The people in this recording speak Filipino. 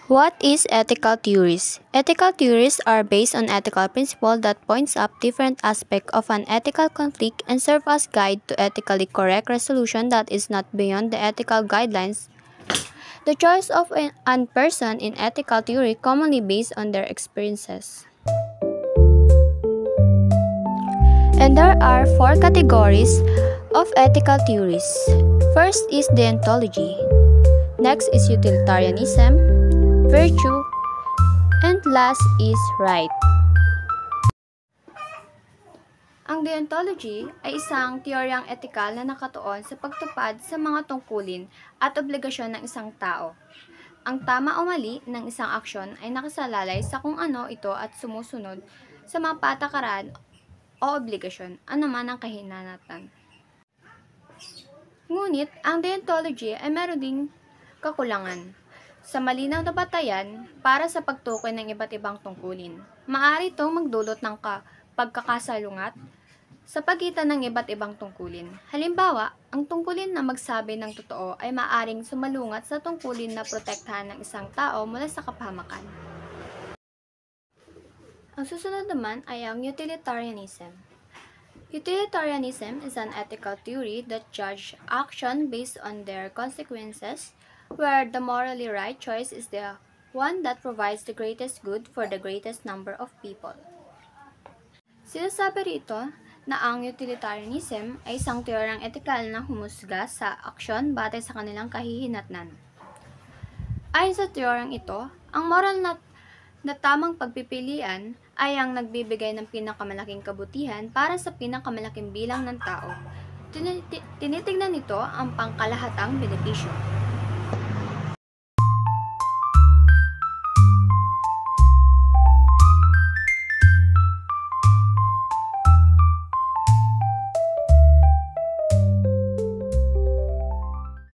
What is ethical theories? Ethical theories are based on ethical principle that points up different aspects of an ethical conflict and serve as guide to ethically correct resolution that is not beyond the ethical guidelines. The choice of an person in ethical theory commonly based on their experiences. And there are four categories of ethical theories. First is deontology. Next is utilitarianism, virtue, and last is right. Ang deontology ay isang teoryang etikal na nakatuon sa pagtupad sa mga tungkulin at obligasyon ng isang tao. Ang tama o mali ng isang aksyon ay nakasalalay sa kung ano ito at sumusunod sa mga patakaran o obligasyon, anuman ang kahinanatan. Ngunit, ang deontology ay meron ding kakulangan. Sa malinaw na batayan para sa pagtukoy ng iba't ibang tungkulin. Maaari itong magdulot ng pagkakasalungat sa pagitan ng iba't ibang tungkulin. Halimbawa, ang tungkulin na magsabi ng totoo ay maaaring sumalungat sa tungkulin na protektahan ng isang tao mula sa kapahamakan. Ang susunod naman ay ang utilitarianism. Utilitarianism is an ethical theory that judges action based on their consequences, where the morally right choice is the one that provides the greatest good for the greatest number of people. Sinasabi rito na ang utilitarianism ay isang teoryang etikal na humusga sa aksyon batay sa kanilang kahihinatnan. Ayon sa teoryang ito, ang moral na tamang pagpipilian ay ang nagbibigay ng pinakamalaking kabutihan para sa pinakamalaking bilang ng tao. Tinitignan nito ang pangkalahatang benepisyo.